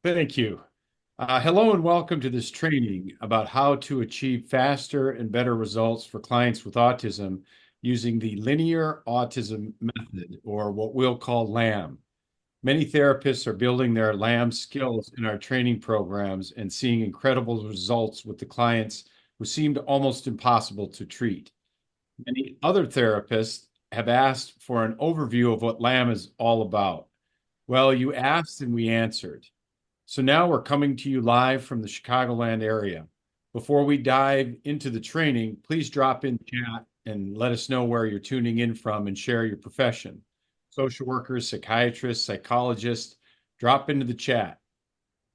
Thank you. Hello and welcome to this training about how to achieve faster and better results for clients with autism using the linear autism method, or what we'll call LAM. Many therapists are building their LAM skills in our training programs and seeing incredible results with the clients who seemed almost impossible to treat. Many other therapists have asked for an overview of what LAM is all about. Well, you asked and we answered. So now we're coming to you live from the Chicagoland area. Before we dive into the training, please drop in chat and let us know where you're tuning in from and share your profession. Social workers, psychiatrists, psychologists, drop into the chat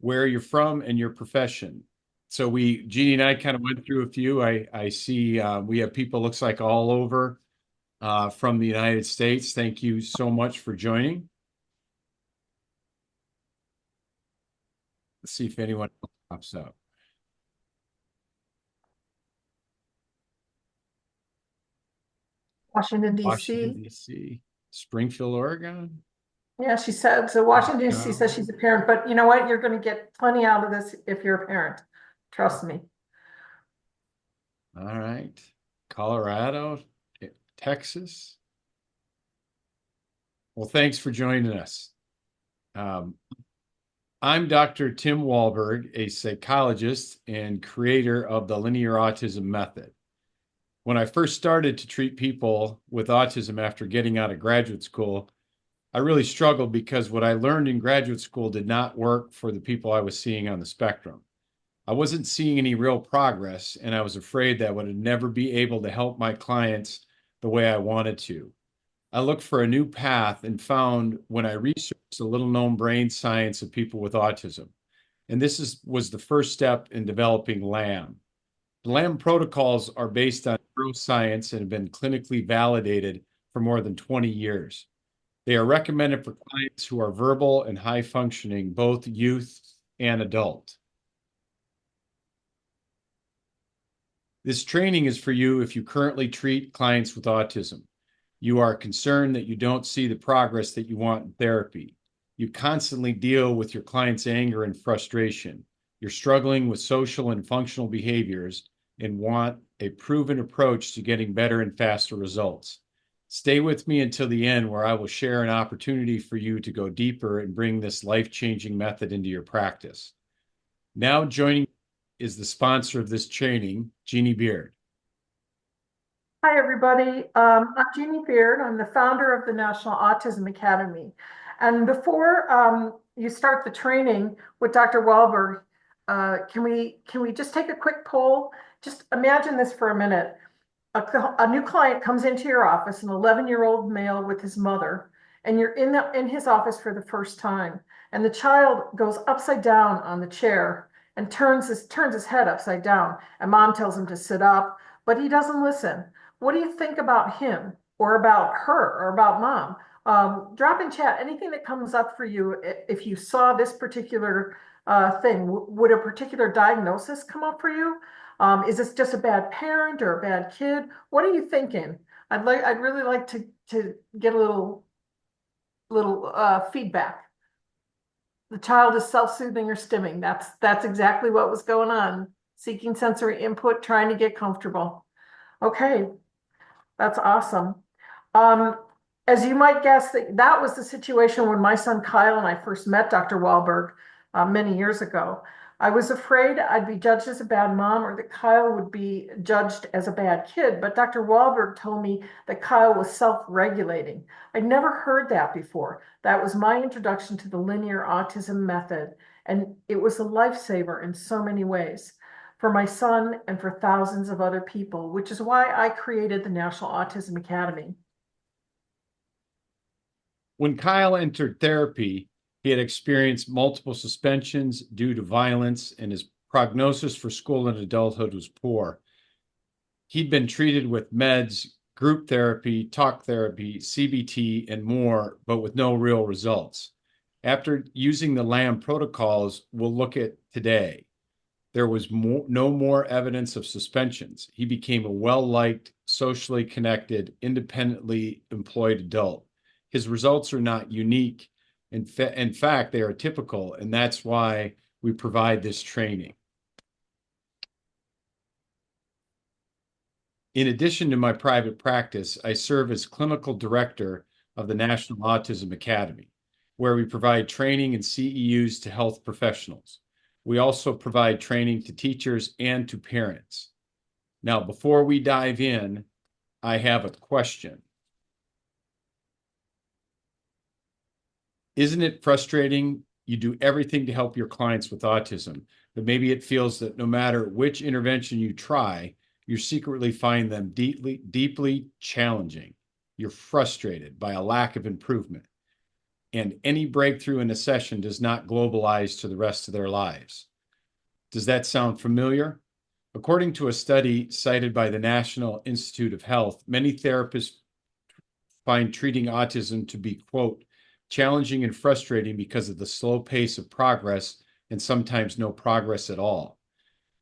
where you're from and your profession. So Jeannie and I kind of went through a few. I see we have people, looks like all over from the United States. Thank you so much for joining. Let's see if anyone else pops up. Washington, Washington, D.C. D.C., Springfield, Oregon. Yeah, she said, so Washington, D.C. says Chicago. she's a parent, but you know what? You're going to get plenty out of this if you're a parent. Trust me. All right. Colorado, Texas. Well, thanks for joining us. Um, I'm Dr. Tim Wahlberg, a psychologist and creator of the linear autism method. When I first started to treat people with autism after getting out of graduate school, I really struggled because what I learned in graduate school did not work for the people I was seeing on the spectrum. I wasn't seeing any real progress, and I was afraid that I would never be able to help my clients the way I wanted to. I looked for a new path and found when I researched the little known brain science of people with autism. And was the first step in developing LAM. The LAM protocols are based on neuroscience and have been clinically validated for more than 20 years. They are recommended for clients who are verbal and high functioning, both youth and adult. This training is for you if you currently treat clients with autism. You are concerned that you don't see the progress that you want in therapy. You constantly deal with your client's anger and frustration. You're struggling with social and functional behaviors and want a proven approach to getting better and faster results. Stay with me until the end, where I will share an opportunity for you to go deeper and bring this life-changing method into your practice. Now joining is the sponsor of this training, Jeannie Beard. Hi, everybody. I'm Jeannie Beard. I'm the founder of the National Autism Academy. And before you start the training with Dr. Wahlberg, can we just take a quick poll? Just imagine this for a minute. A new client comes into your office, an 11-year-old male with his mother, and you're in his office for the first time. And the child goes upside down on the chair and turns his head upside down. And mom tells him to sit up, but he doesn't listen. What do you think about him or about her or about mom? Drop in chat anything that comes up for you. If you saw this particular thing, would a particular diagnosis come up for you? Is this just a bad parent or a bad kid? What are you thinking? I'd really like to get a little feedback. The child is self-soothing or stimming. That's exactly what was going on. Seeking sensory input, trying to get comfortable. Okay, that's awesome. Um, as you might guess, that was the situation when my son Kyle and I first met Dr. Wahlberg many years ago. I was afraid I'd be judged as a bad mom or that Kyle would be judged as a bad kid, but Dr. Wahlberg told me that Kyle was self-regulating. I'd never heard that before. That was my introduction to the linear autism method, and it was a lifesaver in so many ways for my son and for thousands of other people, which is why I created the National Autism Academy. When Kyle entered therapy, he had experienced multiple suspensions due to violence, and his prognosis for school and adulthood was poor. He'd been treated with meds, group therapy, talk therapy, CBT, and more, but with no real results. After using the LAM protocols we'll look at today, there was no more evidence of suspensions. He became a well-liked, socially connected, independently employed adult. His results are not unique, In fact, they are typical, and that's why we provide this training. In addition to my private practice, I serve as clinical director of the National Autism Academy, where we provide training and CEUs to health professionals. We also provide training to teachers and to parents. Now, before we dive in, I have a question. Isn't it frustrating? You do everything to help your clients with autism, but maybe it feels that no matter which intervention you try, you secretly find them deeply challenging. You're frustrated by a lack of improvement, and any breakthrough in a session does not globalize to the rest of their lives. Does that sound familiar? According to a study cited by the National Institute of Health, many therapists find treating autism to be, quote, challenging and frustrating because of the slow pace of progress and sometimes no progress at all.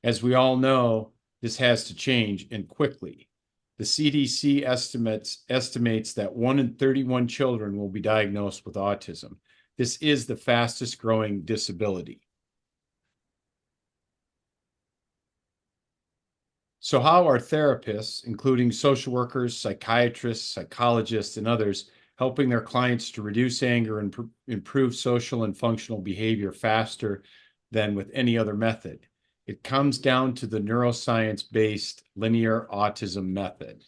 As we all know, this has to change, and quickly. The CDC estimates that 1 in 31 children will be diagnosed with autism. This is the fastest growing disability. So how are therapists, including social workers, psychiatrists, psychologists, and others, helping their clients to reduce anger and improve social and functional behavior faster than with any other method? It comes down to the neuroscience-based linear autism method.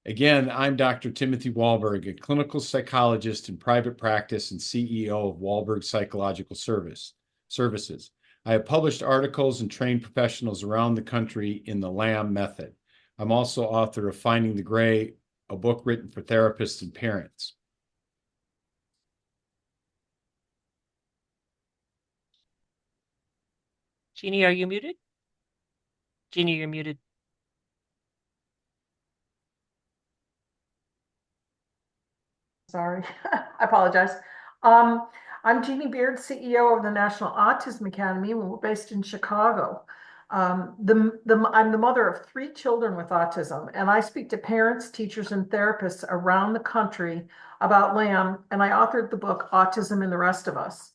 Again, I'm Dr. Timothy Wahlberg, a clinical psychologist in private practice and CEO of Wahlberg Psychological Services. I have published articles and trained professionals around the country in the LAM method. I'm also author of Finding the Gray, a book written for therapists and parents. Jeannie, are you muted? Jeannie, you're muted. Sorry, I apologize. I'm Jeannie Beard, CEO of the National Autism Academy. We're based in Chicago. I'm the mother of 3 children with autism, and I speak to parents, teachers, and therapists around the country about LAM, and I authored the book, Autism and the Rest of Us.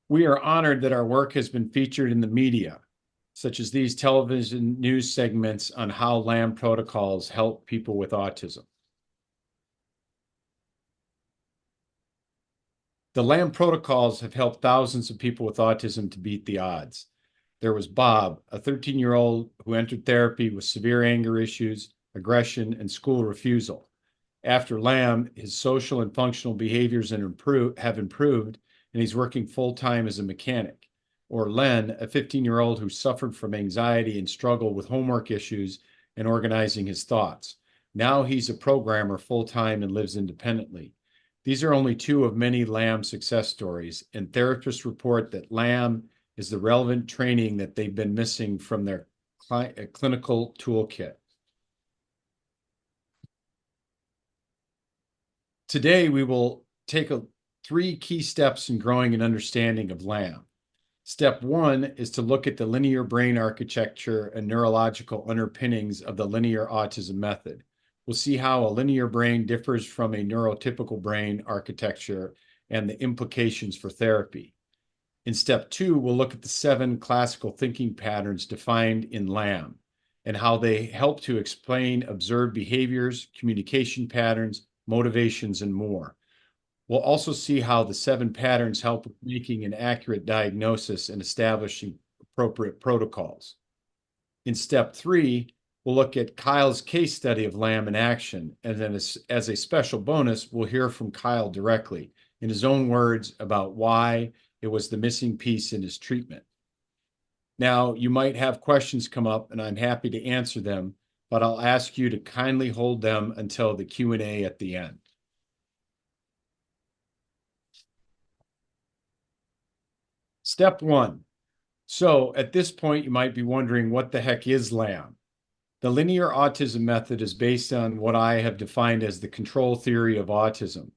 We are honored that our work has been featured in the media, such as these television news segments on how LAM protocols help people with autism. The LAM protocols have helped thousands of people with autism to beat the odds. There was Bob, a 13-year-old who entered therapy with severe anger issues, aggression, and school refusal. After LAM, his social and functional behaviors have improved, and he's working full-time as a mechanic. Or Len, a 15-year-old who suffered from anxiety and struggled with homework issues and organizing his thoughts. Now he's a programmer full-time and lives independently. These are only 2 of many LAM success stories, and therapists report that LAM is the relevant training that they've been missing from their clinical toolkit. Today, we will take 3 key steps in growing an understanding of LAM. Step 1 is to look at the linear brain architecture and neurological underpinnings of the linear autism method. We'll see how a linear brain differs from a neurotypical brain architecture and the implications for therapy. In step 2, we'll look at the 7 classical thinking patterns defined in LAM and how they help to explain observed behaviors, communication patterns, motivations, and more. We'll also see how the 7 patterns help with making an accurate diagnosis and establishing appropriate protocols. In step 3, we'll look at Kyle's case study of LAM in action, and then as a special bonus, we'll hear from Kyle directly in his own words about why it was the missing piece in his treatment. Now, you might have questions come up, and I'm happy to answer them, but I'll ask you to kindly hold them until the Q&A at the end. Step 1. So at this point, you might be wondering, what the heck is LAM? The linear autism method is based on what I have defined as the control theory of autism.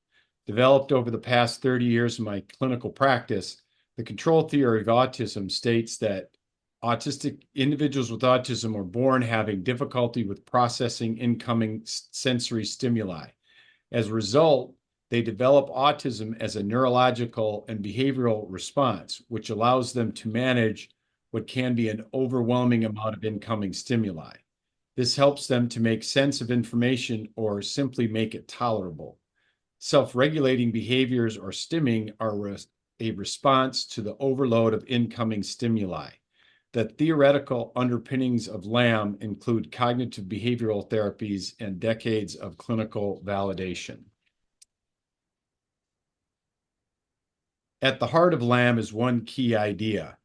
Developed over the past 30 years of my clinical practice, the control theory of autism states that autistic individuals with autism are born having difficulty with processing incoming sensory stimuli. As a result, they develop autism as a neurological and behavioral response, which allows them to manage what can be an overwhelming amount of incoming stimuli. This helps them to make sense of information or simply make it tolerable. Self-regulating behaviors or stimming are a response to the overload of incoming stimuli. The theoretical underpinnings of LAM include cognitive behavioral therapies and decades of clinical validation. At the heart of LAM is one key idea.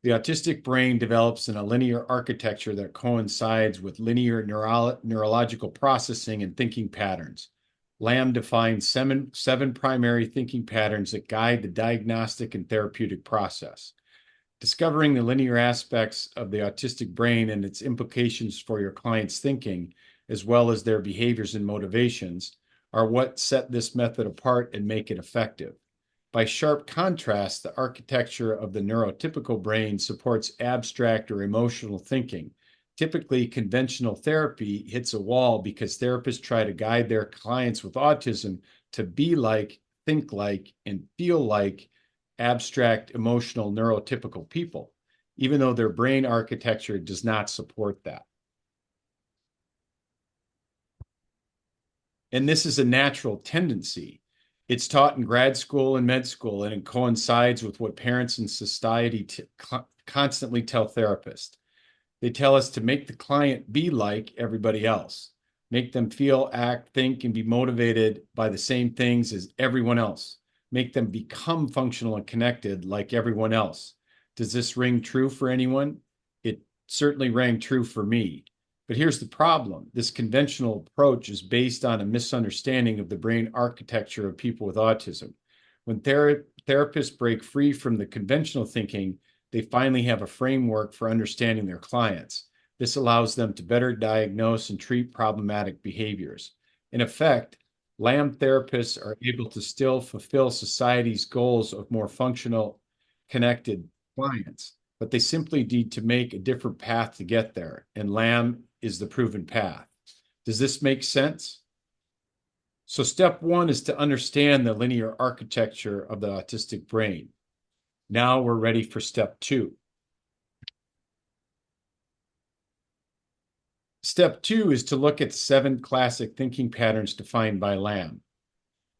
The autistic brain develops in a linear architecture that coincides with linear neurological processing and thinking patterns. LAM defines seven primary thinking patterns that guide the diagnostic and therapeutic process. Discovering the linear aspects of the autistic brain and its implications for your client's thinking, as well as their behaviors and motivations, are what set this method apart and make it effective. By sharp contrast, the architecture of the neurotypical brain supports abstract or emotional thinking. Typically, conventional therapy hits a wall because therapists try to guide their clients with autism to be like, think like, and feel like abstract, emotional, neurotypical people, even though their brain architecture does not support that. And this is a natural tendency. It's taught in grad school and med school, and it coincides with what parents and society constantly tell therapists. They tell us to make the client be like everybody else, make them feel, act, think, and be motivated by the same things as everyone else, make them become functional and connected like everyone else. Does this ring true for anyone? It certainly rang true for me. But here's the problem. This conventional approach is based on a misunderstanding of the brain architecture of people with autism. When therapists break free from the conventional thinking, they finally have a framework for understanding their clients. This allows them to better diagnose and treat problematic behaviors. In effect, LAM therapists are able to still fulfill society's goals of more functional, connected clients, but they simply need to make a different path to get there, and LAM is the proven path. Does this make sense? So step one is to understand the linear architecture of the autistic brain. Now we're ready for step two. Step two is to look at 7 classic thinking patterns defined by LAM.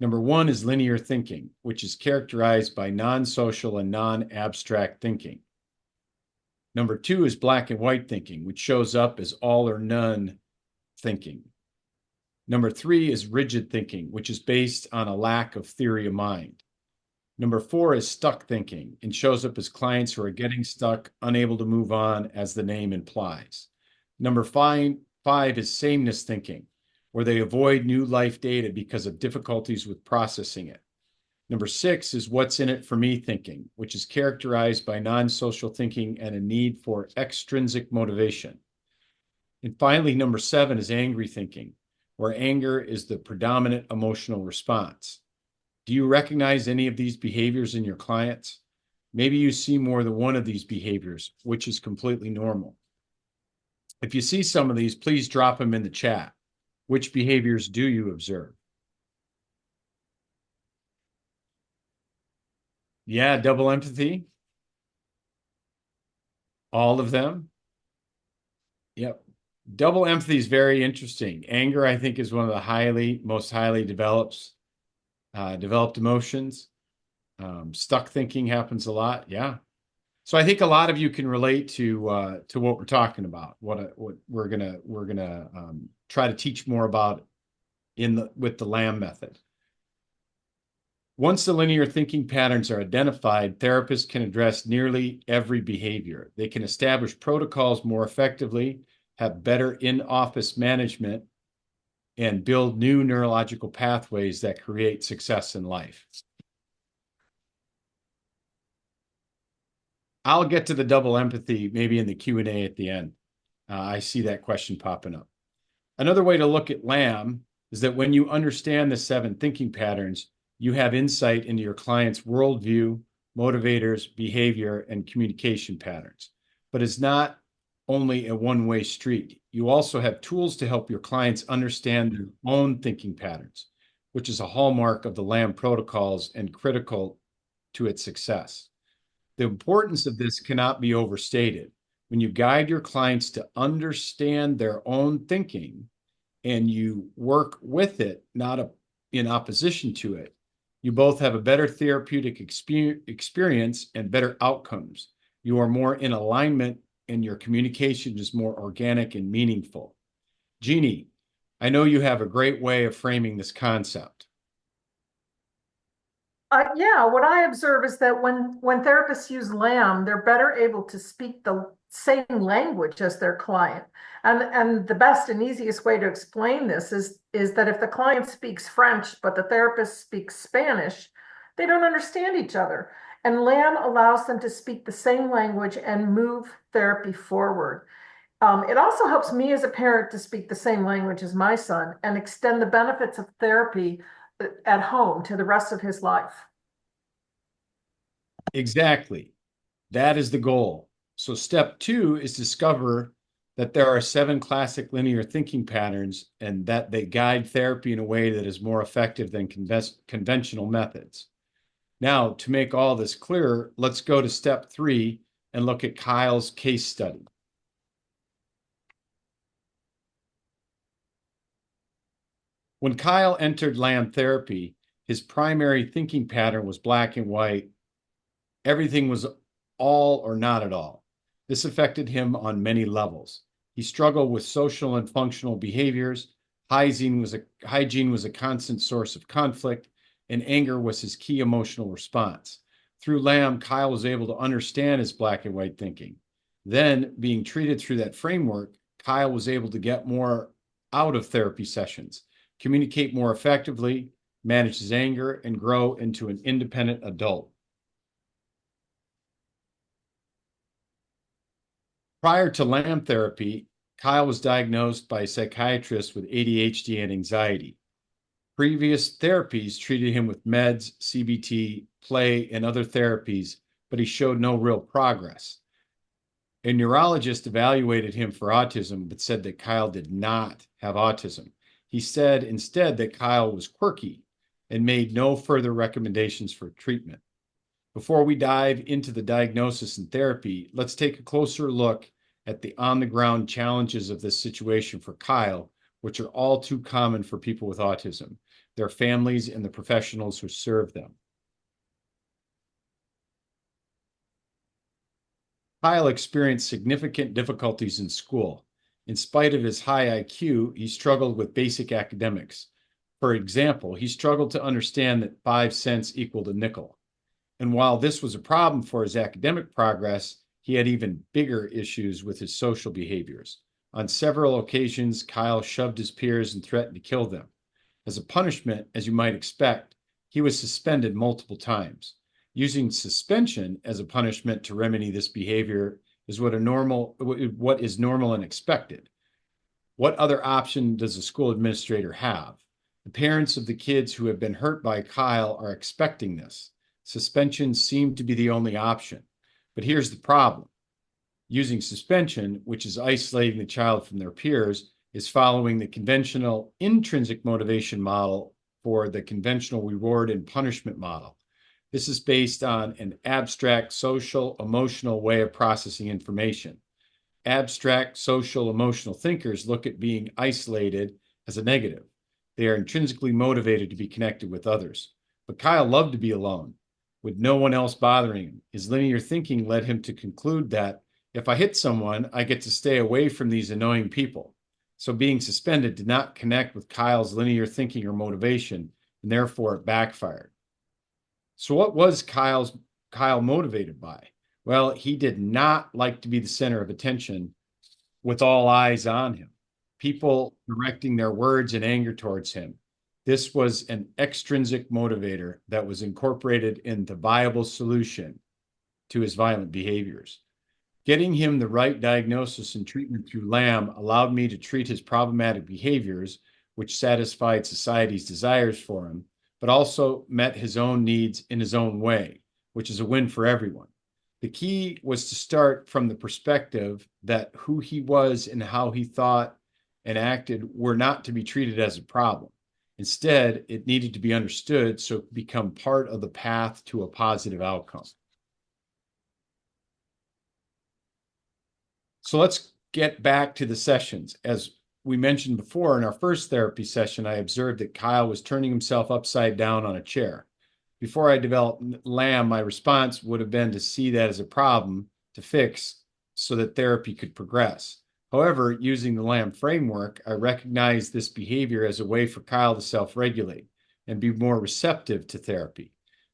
Number 1 is linear thinking, which is characterized by non-social and non-abstract thinking. Number 2 is black and white thinking, which shows up as all or none thinking. Number 3 is rigid thinking, which is based on a lack of theory of mind. Number 4 is stuck thinking and shows up as clients who are getting stuck, unable to move on, as the name implies. Number five is sameness thinking, where they avoid new life data because of difficulties with processing it. Number 6 is what's in it for me thinking, which is characterized by non-social thinking and a need for extrinsic motivation. And finally, number 7 is angry thinking, where anger is the predominant emotional response. Do you recognize any of these behaviors in your clients? Maybe you see more than one of these behaviors, which is completely normal. If you see some of these, please drop them in the chat. Which behaviors do you observe? Yeah, double empathy. All of them. Yep. Double empathy is very interesting. Anger, I think, is one of the most highly developed emotions. Stuck thinking happens a lot. Yeah. So I think a lot of you can relate to what we're talking about. What we're gonna try to teach more about with the LAM method. Once the linear thinking patterns are identified, therapists can address nearly every behavior. They can establish protocols more effectively, have better in-office management, and build new neurological pathways that create success in life. I'll get to the double empathy maybe in the Q&A at the end. I see that question popping up. Another way to look at LAM is that when you understand the 7 thinking patterns, you have insight into your client's worldview, motivators, behavior, and communication patterns. but is not only a one-way street. You also have tools to help your clients understand their own thinking patterns, which is a hallmark of the LAM protocols and critical to its success. The importance of this cannot be overstated. When you guide your clients to understand their own thinking and you work with it, not in opposition to it, you both have a better therapeutic experience and better outcomes. You are more in alignment and your communication is more organic and meaningful. Jeannie, I know you have a great way of framing this concept. Yeah, what I observe is that when therapists use LAM, they're better able to speak the same language as their client. And the best and easiest way to explain this is that if the client speaks French, but the therapist speaks Spanish, they don't understand each other. And LAM allows them to speak the same language and move therapy forward. It also helps me as a parent to speak the same language as my son and extend the benefits of therapy at home to the rest of his life. Exactly. That is the goal. So step 2 is discover that there are 7 classic linear thinking patterns and that they guide therapy in a way that is more effective than conventional methods. Now, to make all this clearer, let's go to step 3 and look at Kyle's case study. When Kyle entered LAM therapy, his primary thinking pattern was black and white. Everything was all or not at all. This affected him on many levels. He struggled with social and functional behaviors. Hygiene was a constant source of conflict, and anger was his key emotional response. Through LAM, Kyle was able to understand his black and white thinking. Then, being treated through that framework, Kyle was able to get more out of therapy sessions, communicate more effectively, manage his anger, and grow into an independent adult. Prior to LAM therapy, Kyle was diagnosed by a psychiatrist with ADHD and anxiety. Previous therapies treated him with meds, CBT, play, and other therapies, but he showed no real progress. A neurologist evaluated him for autism, but said that Kyle did not have autism. He said instead that Kyle was quirky and made no further recommendations for treatment. Before we dive into the diagnosis and therapy, let's take a closer look at the on-the-ground challenges of this situation for Kyle, which are all too common for people with autism, their families, and the professionals who serve them. Kyle experienced significant difficulties in school. In spite of his high IQ, he struggled with basic academics. For example, he struggled to understand that 5 cents equaled a nickel. And while this was a problem for his academic progress, he had even bigger issues with his social behaviors. On several occasions, Kyle shoved his peers and threatened to kill them. As a punishment, as you might expect, he was suspended multiple times. Using suspension as a punishment to remedy this behavior is what is normal and expected. What other option does a school administrator have? The parents of the kids who have been hurt by Kyle are expecting this. Suspension seemed to be the only option. But here's the problem. Using suspension, which is isolating the child from their peers, is following the conventional intrinsic motivation model for the conventional reward and punishment model. This is based on an abstract social emotional way of processing information. Abstract social emotional thinkers look at being isolated as a negative. They are intrinsically motivated to be connected with others. But Kyle loved to be alone, with no one else bothering him. His linear thinking led him to conclude that if I hit someone, I get to stay away from these annoying people. So being suspended did not connect with Kyle's linear thinking or motivation, and therefore it backfired. So what was Kyle motivated by? Well, he did not like to be the center of attention with all eyes on him, people directing their words and anger towards him. This was an extrinsic motivator that was incorporated in the viable solution to his violent behaviors. Getting him the right diagnosis and treatment through LAM allowed me to treat his problematic behaviors, which satisfied society's desires for him, but also met his own needs in his own way, which is a win for everyone. The key was to start from the perspective that who he was and how he thought and acted were not to be treated as a problem. Instead, it needed to be understood so it could become part of the path to a positive outcome. So let's get back to the sessions. As we mentioned before, in our first therapy session, I observed that Kyle was turning himself upside down on a chair. Before I developed LAM, my response would have been to see that as a problem to fix so that therapy could progress. However, using the LAM framework, I recognized this behavior as a way for Kyle to self-regulate and be more receptive to therapy.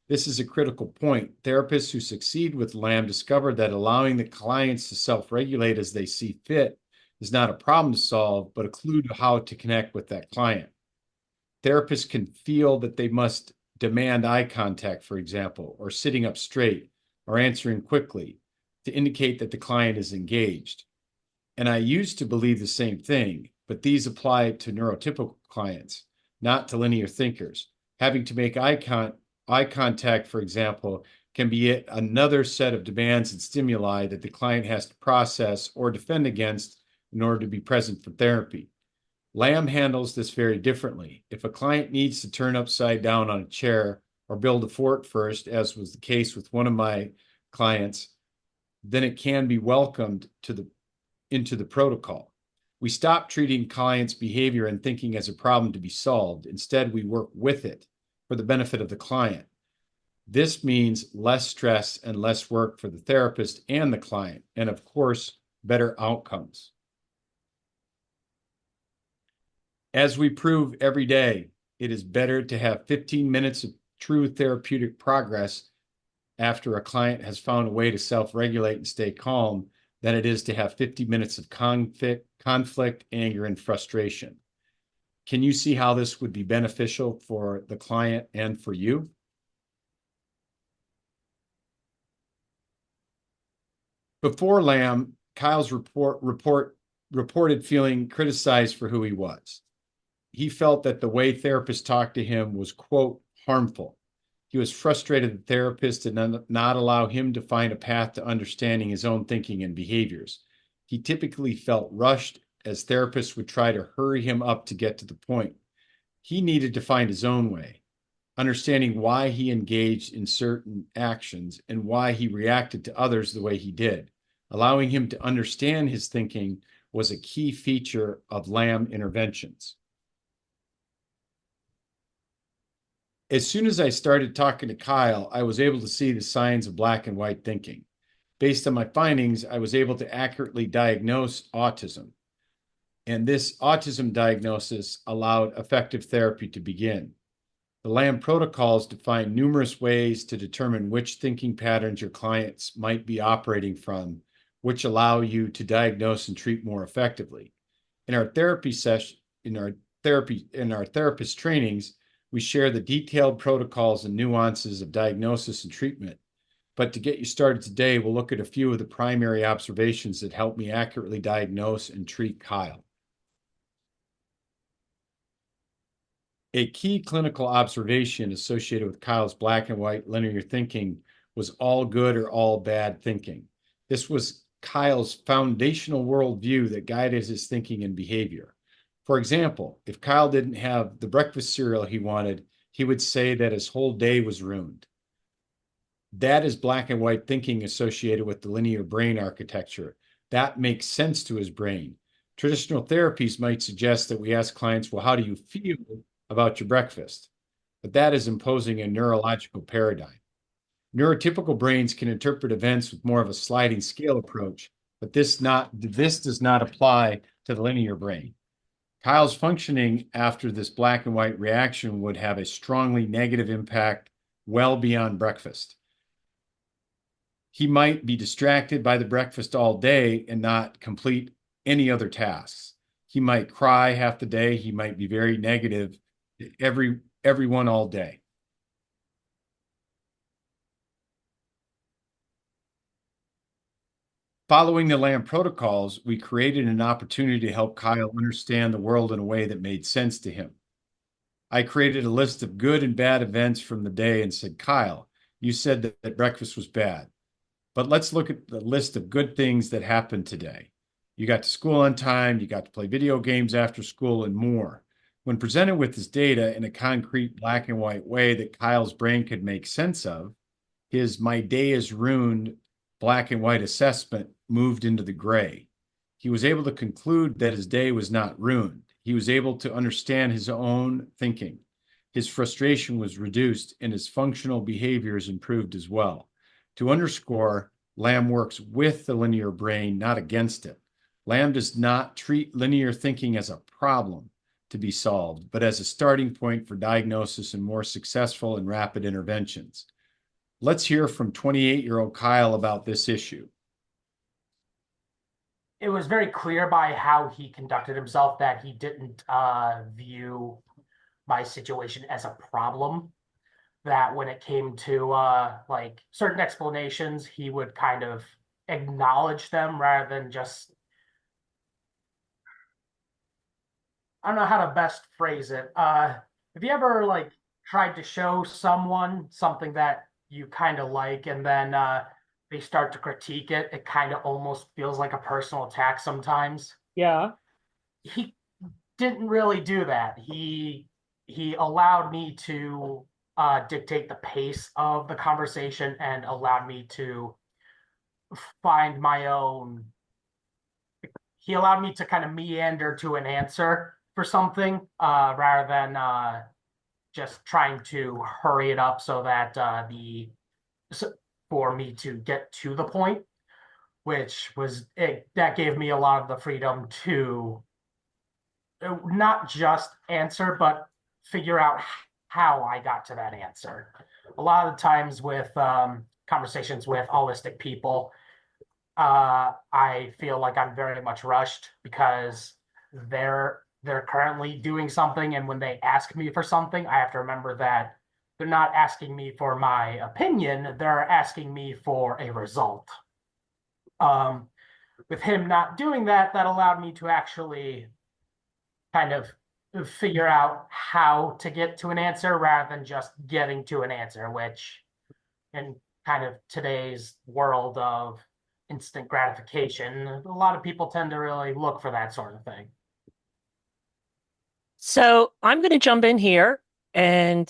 This is a critical point. Therapists who succeed with LAM discover that allowing the clients to self-regulate as they see fit is not a problem to solve, but a clue to how to connect with that client. Therapists can feel that they must demand eye contact, for example, or sitting up straight, or answering quickly to indicate that the client is engaged. And I used to believe the same thing, but these apply to neurotypical clients, not to linear thinkers. Having to make eye contact, for example, can be yet another set of demands and stimuli that the client has to process or defend against in order to be present for therapy. LAM handles this very differently. If a client needs to turn upside down on a chair or build a fort first, as was the case with one of my clients, then it can be welcomed into the protocol. We stop treating clients' behavior and thinking as a problem to be solved. Instead, we work with it for the benefit of the client. This means less stress and less work for the therapist and the client, and of course, better outcomes. As we prove every day, it is better to have 15 minutes of true therapeutic progress after a client has found a way to self-regulate and stay calm than it is to have 50 minutes of conflict, anger, and frustration. Can you see how this would be beneficial for the client and for you? Before LAM, Kyle's reported feeling criticized for who he was. He felt that the way therapists talked to him was, quote, harmful. He was frustrated that therapists did not allow him to find a path to understanding his own thinking and behaviors. He typically felt rushed as therapists would try to hurry him up to get to the point. He needed to find his own way, understanding why he engaged in certain actions and why he reacted to others the way he did. Allowing him to understand his thinking was a key feature of LAM interventions. As soon as I started talking to Kyle, I was able to see the signs of black and white thinking. Based on my findings, I was able to accurately diagnose autism. And this autism diagnosis allowed effective therapy to begin. The LAM protocols define numerous ways to determine which thinking patterns your clients might be operating from, which allow you to diagnose and treat more effectively. In our therapy session, in our therapist trainings, we share the detailed protocols and nuances of diagnosis and treatment. But to get you started today, we'll look at a few of the primary observations that help me accurately diagnose and treat Kyle. A key clinical observation associated with Kyle's black and white linear thinking was all good or all bad thinking. This was Kyle's foundational worldview that guided his thinking and behavior. For example, if Kyle didn't have the breakfast cereal he wanted, he would say that his whole day was ruined. That is black and white thinking associated with the linear brain architecture. That makes sense to his brain. Traditional therapies might suggest that we ask clients, well, how do you feel about your breakfast? But that is imposing a neurological paradigm. Neurotypical brains can interpret events with more of a sliding scale approach, but this does not apply to the linear brain. Kyle's functioning after this black and white reaction would have a strongly negative impact well beyond breakfast. He might be distracted by the breakfast all day and not complete any other tasks. He might cry half the day. He might be very negative everyone all day. Following the LAM protocols, we created an opportunity to help Kyle understand the world in a way that made sense to him. I created a list of good and bad events from the day and said, Kyle, you said that breakfast was bad. But let's look at the list of good things that happened today. You got to school on time, you got to play video games after school, and more. When presented with this data in a concrete black and white way that Kyle's brain could make sense of, his "my day is ruined" black and white assessment moved into the gray. He was able to conclude that his day was not ruined. He was able to understand his own thinking. His frustration was reduced and his functional behaviors improved as well. To underscore, LAM works with the linear brain, not against it. LAM does not treat linear thinking as a problem to be solved, but as a starting point for diagnosis and more successful and rapid interventions. Let's hear from 28-year-old Kyle about this issue. It was very clear by how he conducted himself that he didn't view my situation as a problem. That when it came to like certain explanations, he would kind of acknowledge them rather than just, I don't know how to best phrase it. Have you ever like tried to show someone something that you kind of like and then they start to critique it? It kind of almost feels like a personal attack sometimes. Yeah. He didn't really do that. He allowed me to dictate the pace of the conversation and allowed me to find my own. He allowed me to kind of meander to an answer for something rather than just trying to hurry it up so that for me to get to the point, which was it, that gave me a lot of the freedom to not just answer, but figure out how I got to that answer. A lot of the times with conversations with holistic people, I feel like I'm very much rushed because they're currently doing something, and when they ask me for something, I have to remember that they're not asking me for my opinion, they're asking me for a result. With him not doing that, that allowed me to actually kind of figure out how to get to an answer rather than just getting to an answer, which in kind of today's world of instant gratification, a lot of people tend to really look for that sort of thing. So I'm going to jump in here and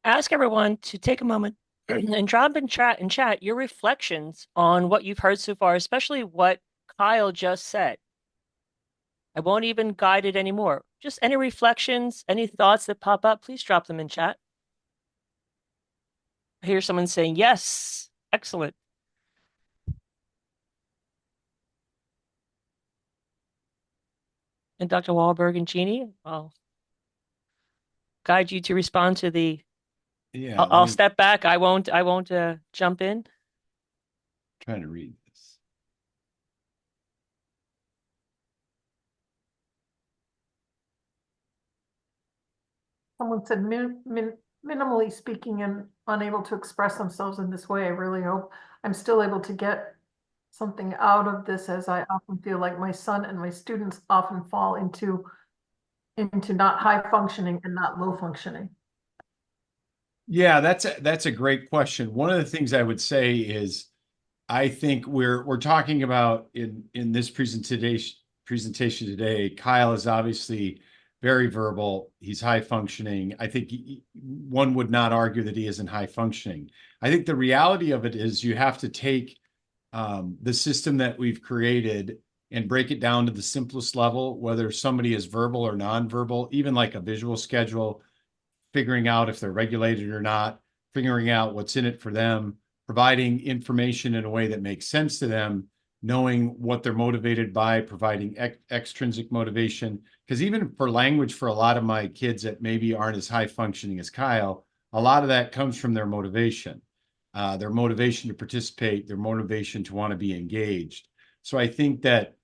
ask everyone to take a moment and drop in chat your reflections on what you've heard so far, especially what Kyle just said. I won't even guide it anymore. Just any reflections, any thoughts that pop up, please drop them in chat. I hear someone saying, yes, excellent. And Dr. Wahlberg and Jeannie, I'll guide you to respond to the, Yeah, I'll step back. I won't jump in. Trying to read this. Someone said minimally speaking and unable to express themselves in this way. I really hope I'm still able to get something out of this, as I often feel like my son and my students often fall into not high functioning and not low functioning. Yeah, that's a great question. One of the things I would say is I think we're talking about in this presentation today, Kyle is obviously very verbal. He's high functioning. I think one would not argue that he isn't high functioning. I think the reality of it is you have to take the system that we've created and break it down to the simplest level, whether somebody is verbal or nonverbal, even like a visual schedule, figuring out if they're regulated or not, figuring out what's in it for them, providing information in a way that makes sense to them, knowing what they're motivated by, providing extrinsic motivation. Because even for language, for a lot of my kids that maybe aren't as high functioning as Kyle, a lot of that comes from their motivation to participate, their motivation to want to be engaged. So I think that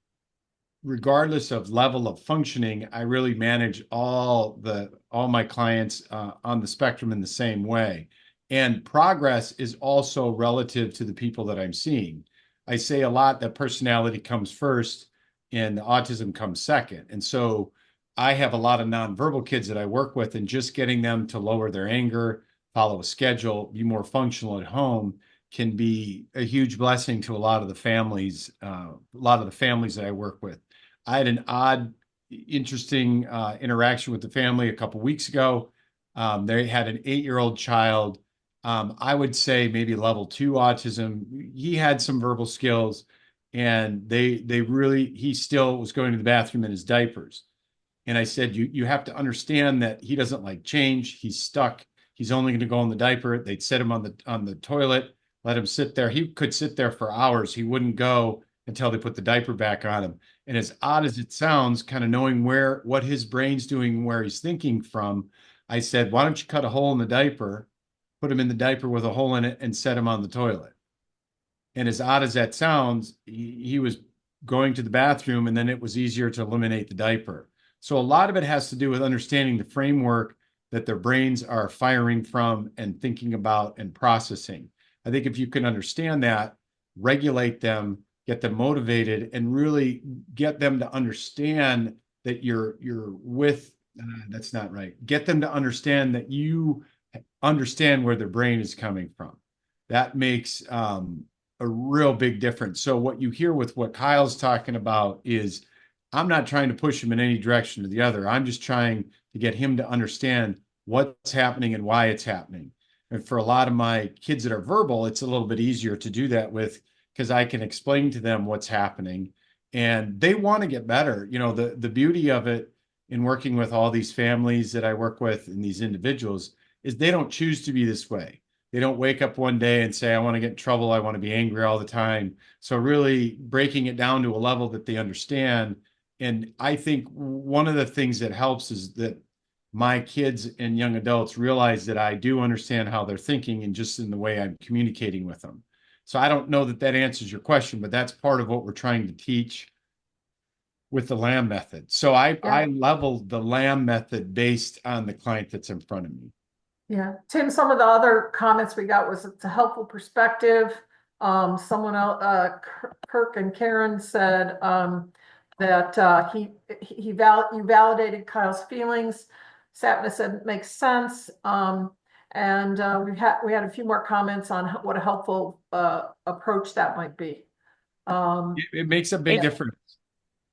regardless of level of functioning, I really manage all my clients on the spectrum in the same way. And progress is also relative to the people that I'm seeing. I say a lot that personality comes first and autism comes second. And so I have a lot of nonverbal kids that I work with, and just getting them to lower their anger, follow a schedule, be more functional at home can be a huge blessing to a lot of the families, that I work with. I had an odd, interesting interaction with the family a couple weeks ago. They had an 8-year-old child. I would say maybe level 2 autism. He had some verbal skills, and he still was going to the bathroom in his diapers. And I said, you have to understand that he doesn't like change. He's stuck. He's only going to go in the diaper. They'd set him on the toilet, let him sit there. He could sit there for hours. He wouldn't go until they put the diaper back on him. And as odd as it sounds, kind of knowing what his brain's doing, where he's thinking from, I said, why don't you cut a hole in the diaper, put him in the diaper with a hole in it, and set him on the toilet? And as odd as that sounds, he was going to the bathroom, and then it was easier to eliminate the diaper. So a lot of it has to do with understanding the framework that their brains are firing from and thinking about and processing. I think if you can understand that, regulate them, get them motivated, and really get them to understand that you're with, that's not right. Get them to understand that you understand where their brain is coming from. That makes a real big difference. So what you hear with what Kyle's talking about is, I'm not trying to push him in any direction or the other. I'm just trying to get him to understand what's happening and why it's happening. And for a lot of my kids that are verbal, it's a little bit easier to do that with, because I can explain to them what's happening and they want to get better. You know, the beauty of it in working with all these families that I work with and these individuals is they don't choose to be this way. They don't wake up one day and say, I want to get in trouble. I want to be angry all the time. So really breaking it down to a level that they understand. And I think one of the things that helps is that my kids and young adults realize that I do understand how they're thinking and just in the way I'm communicating with them. So I don't know that that answers your question, but that's part of what we're trying to teach with the LAM method. So I leveled the LAM method based on the client that's in front of me. Yeah, Tim, some of the other comments we got was it's a helpful perspective. Someone else, Kirk and Karen said that you validated Kyle's feelings. Sapna said it makes sense. And we had a few more comments on what a helpful approach that might be. It makes a big difference.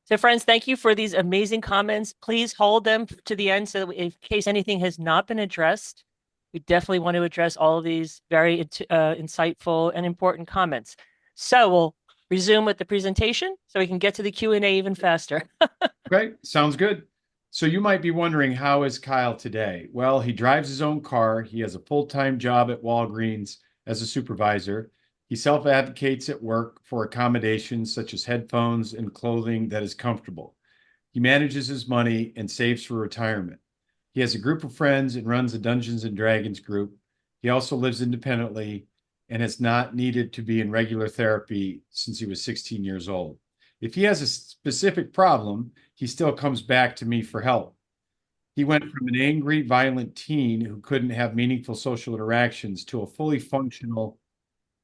So friends, thank you for these amazing comments. Please hold them to the end so that in case anything has not been addressed, we definitely want to address all of these very insightful and important comments. So we'll resume with the presentation so we can get to the Q&A even faster. Great, sounds good. So you might be wondering, how is Kyle today? Well, he drives his own car. He has a full-time job at Walgreens as a supervisor. He self-advocates at work for accommodations such as headphones and clothing that is comfortable. He manages his money and saves for retirement. He has a group of friends and runs a Dungeons and Dragons group. He also lives independently and has not needed to be in regular therapy since he was 16 years old. If he has a specific problem, he still comes back to me for help. He went from an angry, violent teen who couldn't have meaningful social interactions to a fully functional,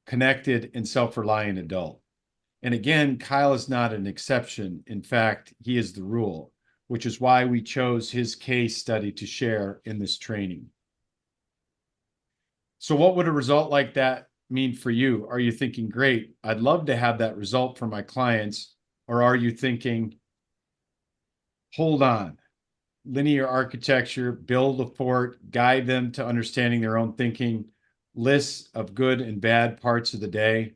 connected, and self-reliant adult. And again, Kyle is not an exception. In fact, he is the rule, which is why we chose his case study to share in this training. So what would a result like that mean for you? Are you thinking, great, I'd love to have that result for my clients? Or are you thinking, hold on, linear architecture, build a fort, guide them to understanding their own thinking, lists of good and bad parts of the day?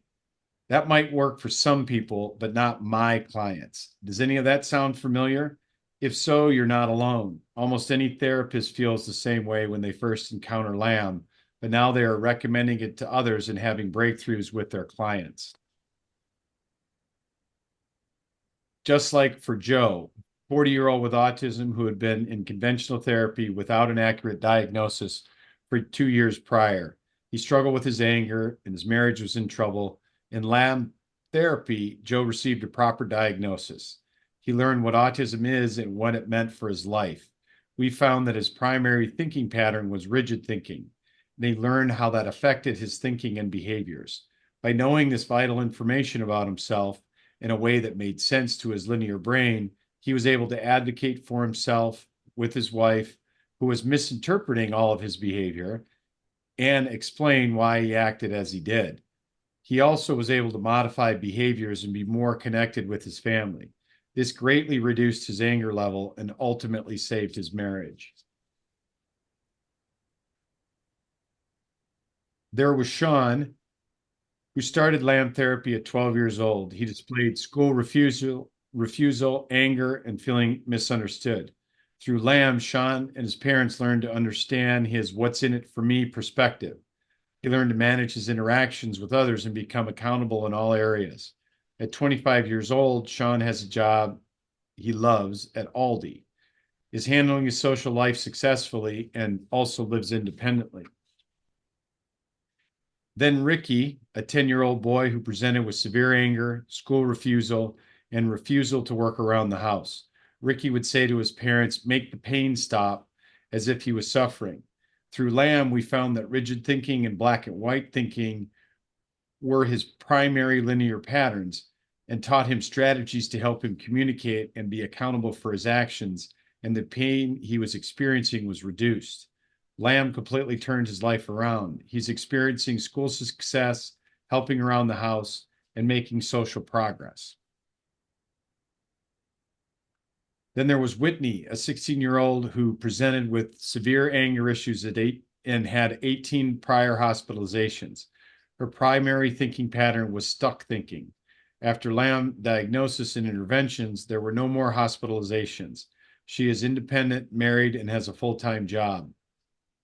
That might work for some people, but not my clients. Does any of that sound familiar? If so, you're not alone. Almost any therapist feels the same way when they first encounter LAM, but now they are recommending it to others and having breakthroughs with their clients. Just like for Joe, 40-year-old with autism who had been in conventional therapy without an accurate diagnosis for 2 years prior. He struggled with his anger and his marriage was in trouble. In LAM therapy, Joe received a proper diagnosis. He learned what autism is and what it meant for his life. We found that his primary thinking pattern was rigid thinking. And he learned how that affected his thinking and behaviors. By knowing this vital information about himself in a way that made sense to his linear brain, he was able to advocate for himself with his wife, who was misinterpreting all of his behavior, and explain why he acted as he did. He also was able to modify behaviors and be more connected with his family. This greatly reduced his anger level and ultimately saved his marriage. There was Sean, who started LAM therapy at 12 years old. He displayed school refusal, anger, and feeling misunderstood. Through LAM, Sean and his parents learned to understand his what's in it for me perspective. He learned to manage his interactions with others and become accountable in all areas. At 25 years old, Sean has a job he loves at Aldi, is handling his social life successfully, and also lives independently. Then Ricky, a 10-year-old boy who presented with severe anger, school refusal, and refusal to work around the house. Ricky would say to his parents, "Make the pain stop," as if he was suffering. Through LAM, we found that rigid thinking and black and white thinking were his primary linear patterns and taught him strategies to help him communicate and be accountable for his actions, and the pain he was experiencing was reduced. LAM completely turned his life around. He's experiencing school success, helping around the house, and making social progress. Then there was Whitney, a 16-year-old who presented with severe anger issues at 8 and had 18 prior hospitalizations. Her primary thinking pattern was stuck thinking. After LAM diagnosis and interventions, there were no more hospitalizations. She is independent, married, and has a full-time job.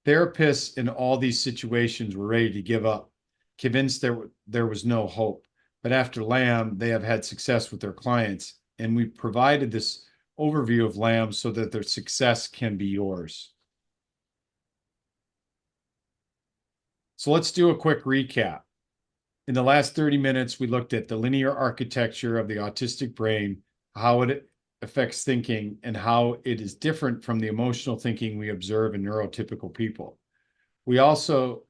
Therapists in all these situations were ready to give up, convinced there was no hope. But after LAM, they have had success with their clients, and we provided this overview of LAM so that their success can be yours. So let's do a quick recap. In the last 30 minutes, we looked at the linear architecture of the autistic brain, how it affects thinking, and how it is different from the emotional thinking we observe in neurotypical people. We also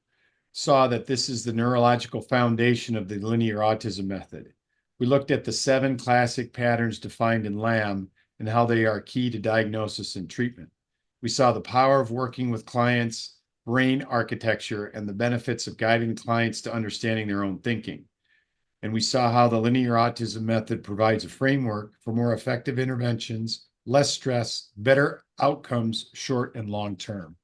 saw that this is the neurological foundation of the linear autism method. We looked at the 7 classic patterns defined in LAM and how they are key to diagnosis and treatment. We saw the power of working with clients, brain architecture, and the benefits of guiding clients to understanding their own thinking. And we saw how the linear autism method provides a framework for more effective interventions, less stress, better outcomes, short and long term.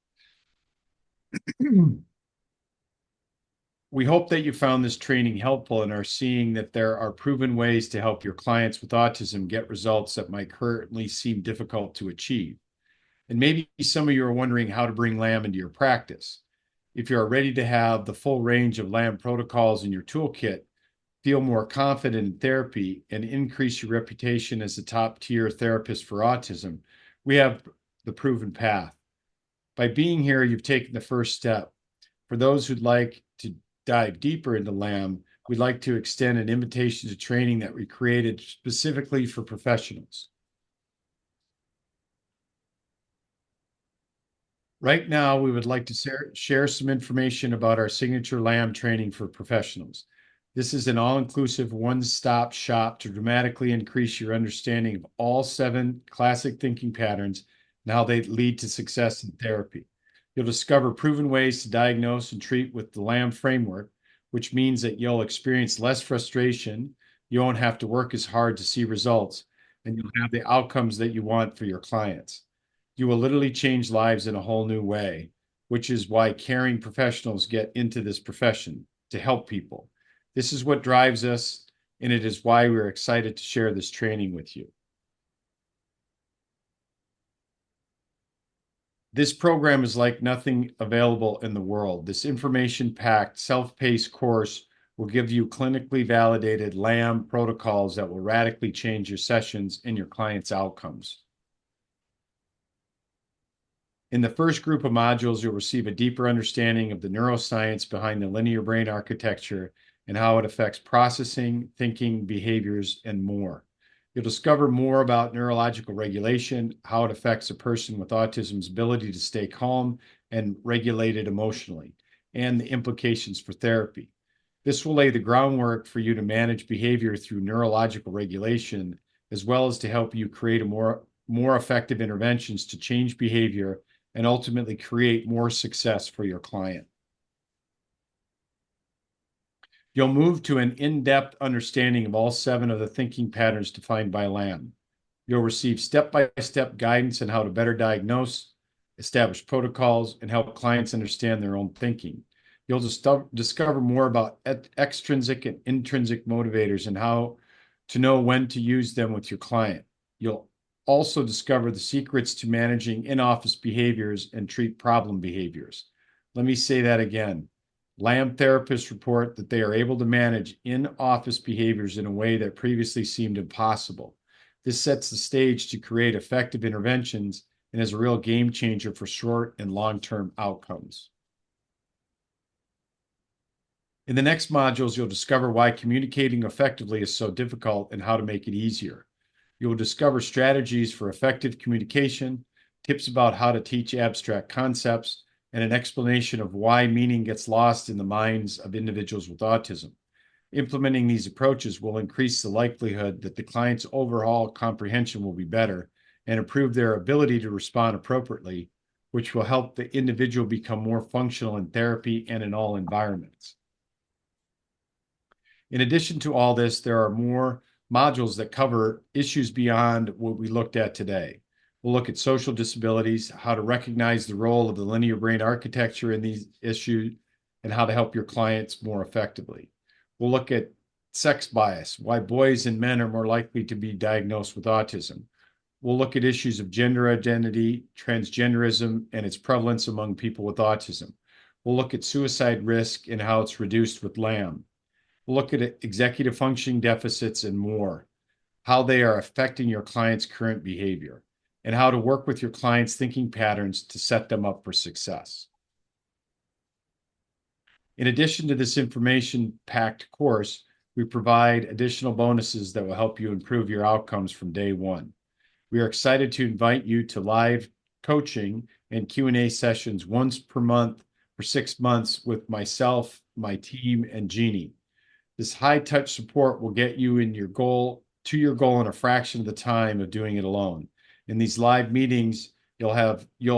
We hope that you found this training helpful and are seeing that there are proven ways to help your clients with autism get results that might currently seem difficult to achieve. And maybe some of you are wondering how to bring LAM into your practice. If you are ready to have the full range of LAM protocols in your toolkit, feel more confident in therapy, and increase your reputation as a top-tier therapist for autism, we have the proven path. By being here, you've taken the first step. For those who'd like to dive deeper into LAM, we'd like to extend an invitation to training that we created specifically for professionals. Right now, we would like to share some information about our signature LAM training for professionals. This is an all-inclusive one-stop shop to dramatically increase your understanding of all 7 classic thinking patterns and how they lead to success in therapy. You'll discover proven ways to diagnose and treat with the LAM framework, which means that you'll experience less frustration, you won't have to work as hard to see results, and you'll have the outcomes that you want for your clients. You will literally change lives in a whole new way, which is why caring professionals get into this profession, to help people. This is what drives us, and it is why we're excited to share this training with you. This program is like nothing available in the world. This information-packed, self-paced course will give you clinically validated LAM protocols that will radically change your sessions and your clients' outcomes. In the first group of modules, you'll receive a deeper understanding of the neuroscience behind the linear brain architecture and how it affects processing, thinking, behaviors, and more. You'll discover more about neurological regulation, how it affects a person with autism's ability to stay calm and regulated emotionally, and the implications for therapy. This will lay the groundwork for you to manage behavior through neurological regulation, as well as to help you create more effective interventions to change behavior and ultimately create more success for your client. You'll move to an in-depth understanding of all 7 of the thinking patterns defined by LAM. You'll receive step-by-step guidance on how to better diagnose, establish protocols, and help clients understand their own thinking. You'll discover more about extrinsic and intrinsic motivators and how to know when to use them with your client. You'll also discover the secrets to managing in-office behaviors and treat problem behaviors. Let me say that again. LAM therapists report that they are able to manage in-office behaviors in a way that previously seemed impossible. This sets the stage to create effective interventions and is a real game changer for short and long-term outcomes. In the next modules, you'll discover why communicating effectively is so difficult and how to make it easier. You will discover strategies for effective communication, tips about how to teach abstract concepts, and an explanation of why meaning gets lost in the minds of individuals with autism. Implementing these approaches will increase the likelihood that the client's overall comprehension will be better and improve their ability to respond appropriately, which will help the individual become more functional in therapy and in all environments. In addition to all this, there are more modules that cover issues beyond what we looked at today. We'll look at social disabilities, how to recognize the role of the linear brain architecture in these issues, and how to help your clients more effectively. We'll look at sex bias, why boys and men are more likely to be diagnosed with autism. We'll look at issues of gender identity, transgenderism, and its prevalence among people with autism. We'll look at suicide risk and how it's reduced with LAM. We'll look at executive functioning deficits and more, how they are affecting your client's current behavior, and how to work with your client's thinking patterns to set them up for success. In addition to this information-packed course, we provide additional bonuses that will help you improve your outcomes from day one. We are excited to invite you to live coaching and Q&A sessions once per month for 6 months with myself, my team, and Jeannie. This high-touch support will get you in your goal in a fraction of the time of doing it alone. In these live meetings, you'll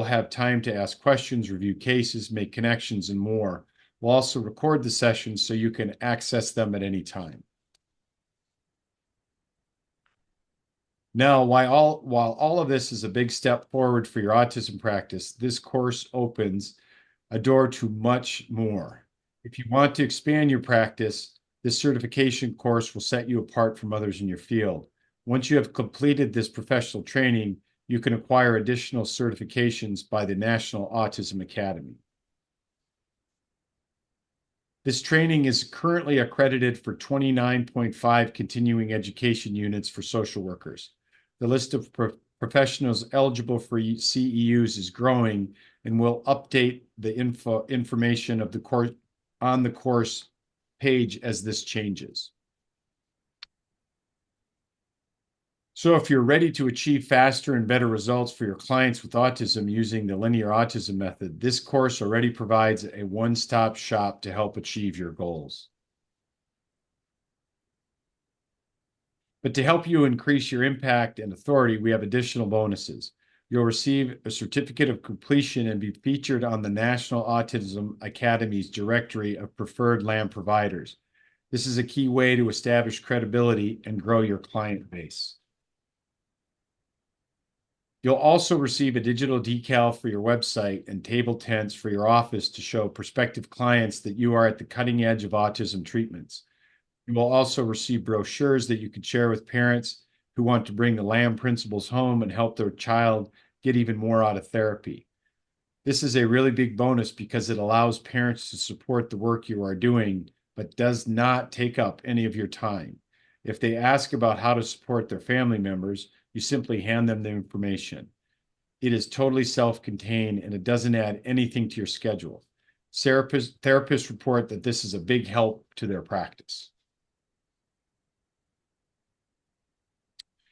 have time to ask questions, review cases, make connections, and more. We'll also record the sessions so you can access them at any time. Now, while all of this is a big step forward for your autism practice, this course opens a door to much more. If you want to expand your practice, this certification course will set you apart from others in your field. Once you have completed this professional training, you can acquire additional certifications by the National Autism Academy. This training is currently accredited for 29.5 continuing education units for social workers. The list of professionals eligible for CEUs is growing, and we'll update the information of the course on the course page as this changes. So if you're ready to achieve faster and better results for your clients with autism using the linear autism method, this course already provides a one-stop shop to help achieve your goals. But to help you increase your impact and authority, we have additional bonuses. You'll receive a certificate of completion and be featured on the National Autism Academy's directory of preferred LAM providers. This is a key way to establish credibility and grow your client base. You'll also receive a digital decal for your website and table tents for your office to show prospective clients that you are at the cutting edge of autism treatments. You will also receive brochures that you can share with parents who want to bring the LAM principles home and help their child get even more out of therapy. This is a really big bonus because it allows parents to support the work you are doing, but does not take up any of your time. If they ask about how to support their family members, you simply hand them the information. It is totally self-contained and it doesn't add anything to your schedule. Therapists report that this is a big help to their practice.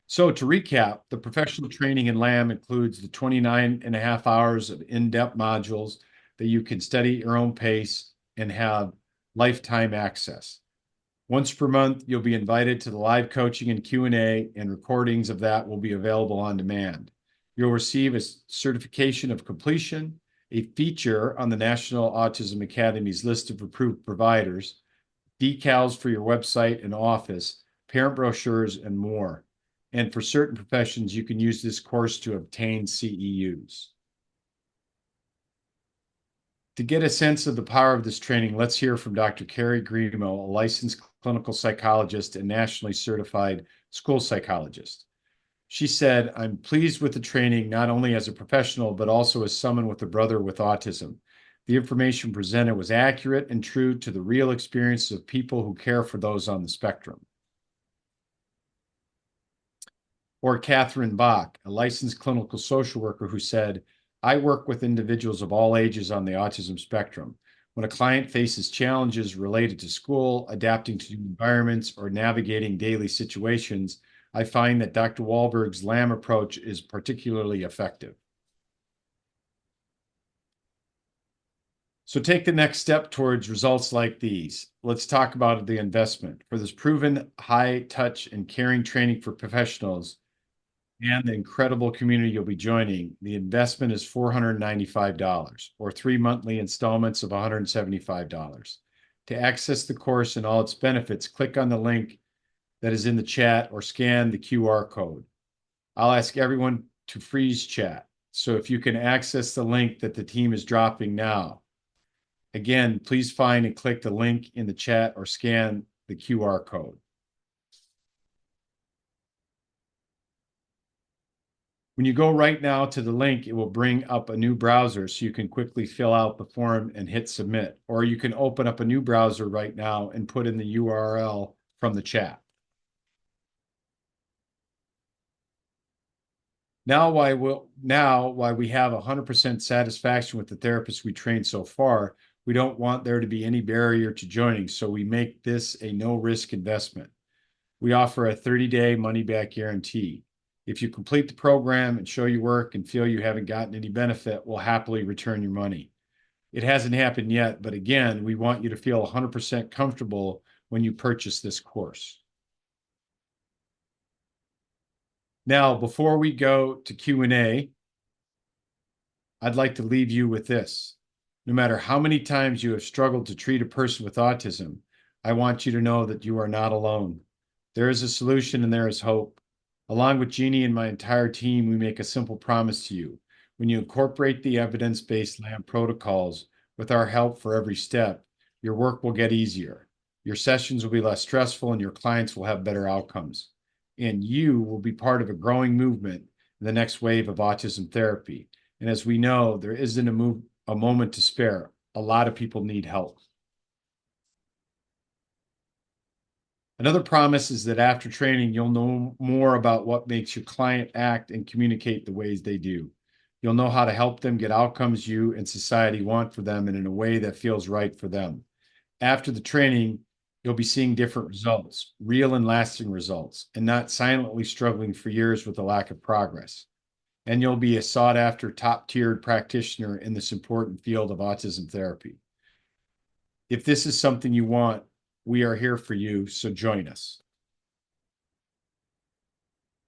So to recap, the professional training in LAM includes the 29.5 hours of in-depth modules that you can study at your own pace and have lifetime access. Once per month, you'll be invited to the live coaching and Q&A, and recordings of that will be available on demand. You'll receive a certification of completion, a feature on the National Autism Academy's list of approved providers, decals for your website and office, parent brochures, and more. And for certain professions, you can use this course to obtain CEUs. To get a sense of the power of this training, let's hear from Dr. Carrie Grimo, a licensed clinical psychologist and nationally certified school psychologist. She said, "I'm pleased with the training, not only as a professional, but also as someone with a brother with autism. The information presented was accurate and true to the real experiences of people who care for those on the spectrum." Or Catherine Bach, a licensed clinical social worker, who said, "I work with individuals of all ages on the autism spectrum. When a client faces challenges related to school, adapting to new environments, or navigating daily situations, I find that Dr. Wahlberg's LAM approach is particularly effective." So take the next step towards results like these. Let's talk about the investment. For this proven high touch and caring training for professionals and the incredible community you'll be joining, the investment is $495 or 3 monthly installments of $175. To access the course and all its benefits, click on the link that is in the chat or scan the QR code. I'll ask everyone to freeze chat. So if you can access the link that the team is dropping now. Again, please find and click the link in the chat or scan the QR code. When you go right now to the link, it will bring up a new browser so you can quickly fill out the form and hit submit. Or you can open up a new browser right now and put in the URL from the chat. Now, why we have 100% satisfaction with the therapists we trained so far, we don't want there to be any barrier to joining, so we make this a no-risk investment. We offer a 30-day money-back guarantee. If you complete the program and show your work and feel you haven't gotten any benefit, we'll happily return your money. It hasn't happened yet, but again, we want you to feel 100% comfortable when you purchase this course. Now, before we go to Q&A, I'd like to leave you with this. No matter how many times you have struggled to treat a person with autism, I want you to know that you are not alone. There is a solution and there is hope. Along with Jeannie and my entire team, we make a simple promise to you. When you incorporate the evidence-based LAM protocols with our help for every step, your work will get easier. Your sessions will be less stressful and your clients will have better outcomes. And you will be part of a growing movement in the next wave of autism therapy. And as we know, there isn't a moment to spare. A lot of people need help. Another promise is that after training, you'll know more about what makes your client act and communicate the ways they do. You'll know how to help them get outcomes you and society want for them and in a way that feels right for them. After the training, you'll be seeing different results, real and lasting results, and not silently struggling for years with a lack of progress. And you'll be a sought-after, top-tiered practitioner in this important field of autism therapy. If this is something you want, we are here for you, so join us.